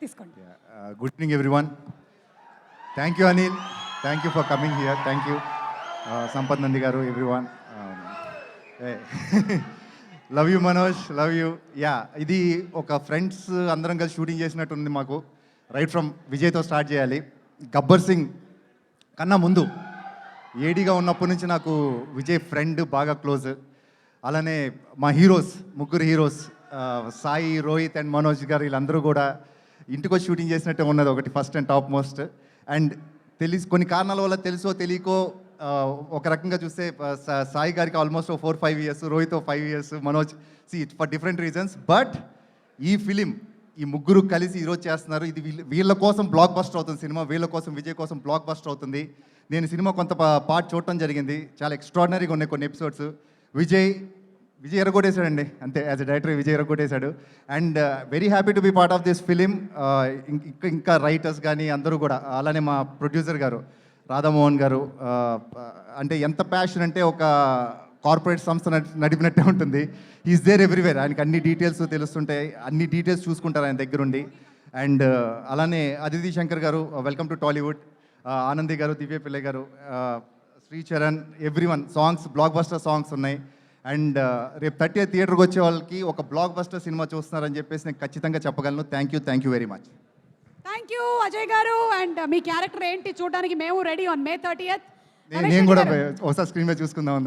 తీసుకోండి. Good evening everyone. Thank you Anil, thank you for coming here. Thank you Sampath Nandi garu, everyone. Love you Manoj, love you. Yeah, ఇది ఒక friends అందరం కలిసి shooting చేసినట్టు ఉంది మాకు. రైట్ ఫ్రమ్ విజయ్తో స్టార్ట్ చేయాలి. గబ్బర్ సింగ్ కన్నా ముందు ఏడీగా ఉన్నప్పటి నుంచి నాకు విజయ్ ఫ్రెండ్, బాగా క్లోజ్. అలానే మా హీరోస్, ముగ్గురు హీరోస్, సాయి, రోహిత్ అండ్ మనోజ్ గారు, వీళ్ళందరూ కూడా ఇంటికి వచ్చి షూటింగ్ చేసినట్టే ఉన్నది ఒకటి, first and top most. And కొన్ని కారణాల వల్ల తెలుసో తెలియకో ఒక రకంగా చూస్తే సాయి గారికి almost 4-5 years, Rohit 5 years, Manoj for different reasons. But ఈ ఫిలిం ఈ ముగ్గురు కలిసి ఈరోజు చేస్తున్నారు. ఇది వీళ్ళ కోసం బ్లాక్ బస్టర్ అవుతుంది సినిమా, వీళ్ళ కోసం, విజయ్ కోసం బ్లాక్ బస్టర్ అవుతుంది. నేను సినిమా కొంత పార్ట్ చూడటం జరిగింది. చాలా ఎక్స్ట్రాడినరీగా ఉన్నాయి కొన్ని ఎపిసోడ్స్. విజయ్ ఎరగొట్టేశాడండి, అంతే. యాజ్ ఎ డైరెక్టర్ విజయ్ ఎరగొట్టేశాడు. And very happy to be part of this film. ఇంకా రైటర్స్ కానీ అందరూ కూడా, అలానే మా ప్రొడ్యూసర్ గారు రాధామోహన్ గారు, అంటే ఎంత ప్యాషన్ అంటే ఒక కార్పొరేట్ సంస్థ నడిపినట్టే ఉంటుంది. Is there everywhere. ఆయనకి అన్ని డీటెయిల్స్ తెలుస్తుంటాయి, అన్ని డీటెయిల్స్ చూసుకుంటారు ఆయన దగ్గరుండి. అండ్ అలానే అదితి శంకర్ గారు, వెల్కమ్ టు టాలీవుడ్. ఆనంది గారు, దివ్య పిల్లై గారు, Sricharan, everyone. Songs block buster songs ఉన్నాయి. అండ్ రేపు 30th థియేటర్కి వచ్చే వాళ్ళకి ఒక బ్లాక్ బస్టర్ సినిమా చూస్తున్నారని చెప్పేసి నేను ఖచ్చితంగా చెప్పగలను. Thank you very much. Thank you Ajay గారు. అండ్ మీ క్యారెక్టర్ ఏంటి చూడడానికి మేము రెడీ ఆన్ May 30th. నేను కూడా ఒకసారి స్క్రీన్ మీద చూసుకుందాం.